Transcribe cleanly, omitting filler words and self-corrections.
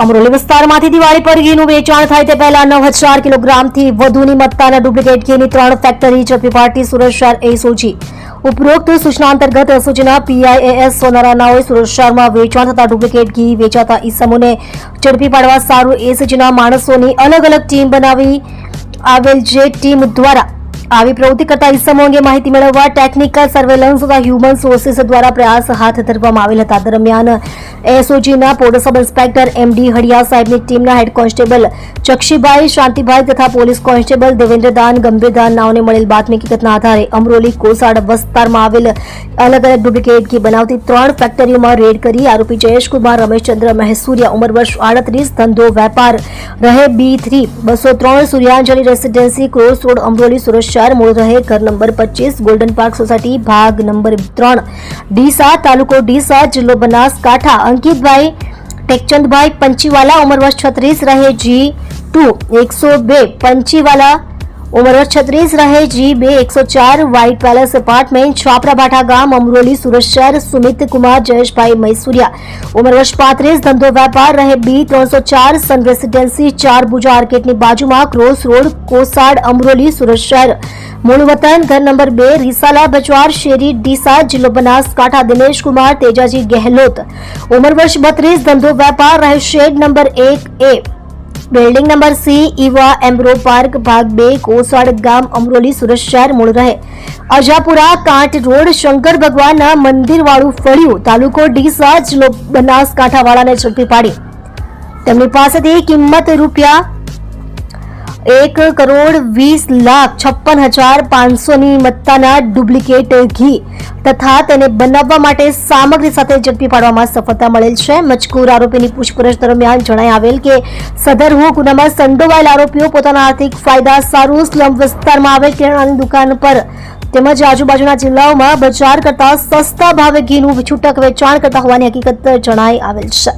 અમરોલી વિસ્તારમાંથી દિવાળી પર ઘીનું વેચાણ થાય તે પહેલા 9,000 કિલોગ્રામથી વધુની મત્તાના ડુપ્લિકેટ ઘીની 3 ફેક્ટરી ઝડપી પાડતી સુરત શહેર એસઓજી ઉપરોક્ત સૂચના અંતર્ગત એસઓજીના પીઆઈએએસ સોનારાનાઓએ સુરત શહેરમાં વેચાણ થતા ડુપ્લિકેટ ઘી વેચાતા ઈસમોને ઝડપી પાડવા સારું એસઓજીના માણસોની અલગ અલગ ટીમ બનાવી આવેલ જે ટીમ દ્વારા આવી પ્રવૃત્તિ કરતા ઈસમો અંગે માહિતી મેળવવા ટેકનિકલ સર્વેલન્સ તથા હ્યુમન સોર્સિસ દ્વારા પ્રયાસ હાથ ધરવામાં આવેલ હતા. દરમિયાન એસઓજીના police sub inspector MD Hadiya સાહેબની ટીમના હેડ કોન્સ્ટેબલ ચક્ષીભાઈ શાંતિભાઈ તથા પોલીસ કોન્સ્ટેબલ દેવેન્દ્રદાન ગંભીરદાન નાઓને મળેલ બાતમી હકીકતના આધારે અમરોલી કોસાડ વિસ્તારમાં આવેલ અલગ અલગ ડુપ્લિકેટ ઘી બનાવતી 3 ફેક્ટરીઓમાં રેડ કરી આરોપી જયેશકુમાર રમેશચંદ્ર મહેસુરિયા ઉંમર વર્ષ 38 ધંધો વેપાર રહે B3 203 Suryanjali residency cross road Amroli Surat શહેર મૂળ રહે ઘર નંબર 25 ગોલ્ડન પાર્ક સોસાયટી ભાગ નંબર 3 ડીસા તાલુકો ડીસા જિલ્લો બનાસકાંઠા અંકિતભાઈ ટેકચંદભાઈ પંચીવાલા ઉંમર વર્ષ 36 રહે G2 102 પંચીવાલા ઉંમર વર્ષ 36 રહે G2 104 વ્હાઇટ પેલેસ એપાર્ટમેન્ટ છાપરા ભાઠા ગામ અમરોલી સુરત શહેર સુમિત કુમાર જયેશભાઈ મૈસુરિયા ઉંમર વર્ષ 35 ધંધો વેપાર રહે B304 સન રેસિડેન્સી 4 ભુજા આર્કેટની બાજુમાં ક્રોસ રોડ કોસાડ અમરોલી સુરત શહેર મૂળ વતન ઘર નંબર 2 રીસાલા બચવાર શેરી ડીસા જિલ્લો બનાસકાંઠા દિનેશ કુમાર તેજાજી ગહેલોત ઉંમર વર્ષ 32 ધંધો વેપાર રહે shed number 1A building number C Eva Embro park ભાગ 2 કોસાડ ગામ અમરોલી સુરત શહેર મૂળ રહે અજાપુરા કાંટ રોડ શંકર ભગવાનના મંદિર વાળું ફળિયું તાલુકો ડીસા જિલ્લો બનાસકાંઠા વાળાને ઝડપી પાડી તેમની પાસેથી કિંમત રૂપિયા 1,20,56,500 ની મત્તાના ડુપ્લિકેટ ઘી તથા તેને બનાવવા માટે સામગ્રી સાથે ઝડપી પાડવામાં સફળતા મળેલ છે. મજકૂર આરોપીની પૂછપરછ દરમિયાન જણાઈ આવેલ કે સદર ગુનામાં સંડોવાયેલ આરોપીઓ પોતાના આર્થિક ફાયદા સારું સ્લમ વિસ્તારમાં આવેલ કિરાણાની દુકાન પર તેમજ આજુબાજુના જિલ્લાઓમાં બજાર કરતા સસ્તા ભાવે ઘીનું છૂટક વેચાણ કરતા હોવાની હકીકત જણાઈ આવેલ છે.